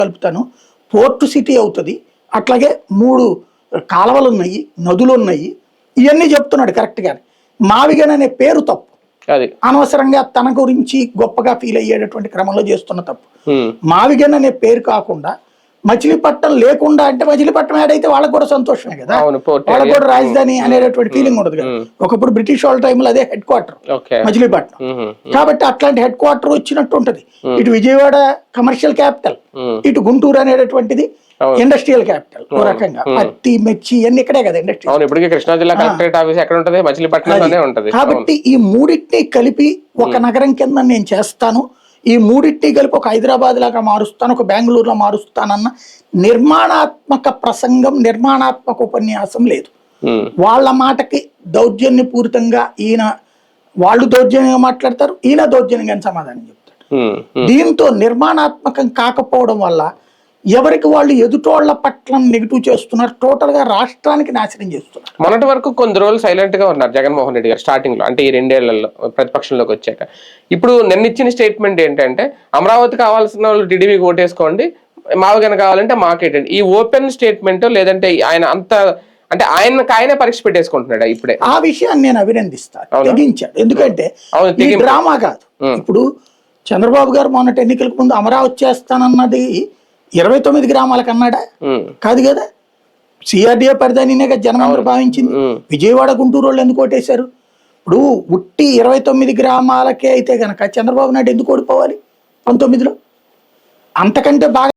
కలుపుతాను, port city అవుతుంది, అట్లాగే 3 కాలువలు ఉన్నాయి, నదులు ఉన్నాయి, ఇవన్నీ చెప్తున్నాడు కరెక్ట్గా. మావిగన్ అనే పేరు తప్పు, అనవసరంగా తన గురించి గొప్పగా ఫీల్ అయ్యేటటువంటి క్రమంలో చేస్తున్న తప్పు. మావిగన్ అనే పేరు కాకుండా మచిలీపట్నం లేకుండా అంటే మచిలీపట్నం యాడ్ వాళ్ళకి కూడా సంతోషమే కదా, వాళ్ళకి కూడా రాజధాని అనేటటువంటి ఫీలింగ్ ఉండదు కదా. ఒకప్పుడు బ్రిటిష్ వాళ్ళ టైంలో అదే హెడ్ క్వార్టర్ మచిలీపట్నం, కాబట్టి అట్లాంటి హెడ్ క్వార్టర్ వచ్చినట్టు ఉంటది. ఇటు విజయవాడ కమర్షియల్ క్యాపిటల్, ఇటు గుంటూరు అనేటటువంటిది ఇండస్ట్రియల్ క్యాపిటల్. ఓ రకంగా పత్తి మిర్చి ఇవన్నీ ఇక్కడే కదా ఇండస్ట్రీ. కాబట్టి ఈ మూడింటిని కలిపి ఒక నగరం కింద నేను చేస్తాను, ఈ మూడింటిని కలిపి ఒక హైదరాబాద్ లాగా మారుస్తాను, ఒక బెంగళూరులో మారుస్తానన్న నిర్మాణాత్మక ప్రసంగం, నిర్మాణాత్మక ఉపన్యాసం లేదు. వాళ్ళ మాటకి దౌర్జన్యపూరితంగా వాళ్ళు దౌర్జన్యంగా మాట్లాడతారు, ఈయన దౌర్జన్యంగా సమాధానం చెప్తాడు. దీంతో నిర్మాణాత్మకం కాకపోవడం వల్ల ఎవరికి వాళ్ళు ఎదుటోళ్ల పట్ల నెగిటివ్ చేస్తున్నారు, టోటల్ గా రాష్ట్రానికి నాశనం చేస్తున్నారు. మొన్నటి వరకు కొన్ని రోజులు సైలెంట్ గా ఉన్నారు జగన్మోహన్ రెడ్డి గారు స్టార్టింగ్ లో, అంటే ఈ 2 ఏళ్లలో ప్రతిపక్షంలోకి వచ్చాక. ఇప్పుడు నిన్న ఇచ్చిన స్టేట్మెంట్ ఏంటంటే అమరావతి కావాల్సిన వాళ్ళు టీడీపీకి ఓటేసుకోండి, మావిగన కావాలంటే మాకేటండి. ఈ ఓపెన్ స్టేట్మెంట్ లేదంటే ఆయన అంత అంటే ఆయనే పరీక్ష పెట్టేసుకుంటున్నాడు ఇప్పుడే. ఆ విషయాన్ని నేను అభినందిస్తాను, తెగించాడు. ఎందుకంటే డ్రామా కాదు. ఇప్పుడు చంద్రబాబు గారు మొన్నటి ఎన్నికలకు ముందు అమరావతి చేస్తానన్నది 29 గ్రామాలకు అన్నాడా? కాదు కదా. సిఆర్డీఏ పరిధానినే కదా జనం అందరూ భావించింది. విజయవాడ గుంటూరు వాళ్ళు ఎందుకు ఓటేశారు? ఇప్పుడు ఉట్టి 29 గ్రామాలకే అయితే గనక చంద్రబాబు నాయుడు ఎందుకు ఓడిపోవాలి 19లో? అంతకంటే బాగా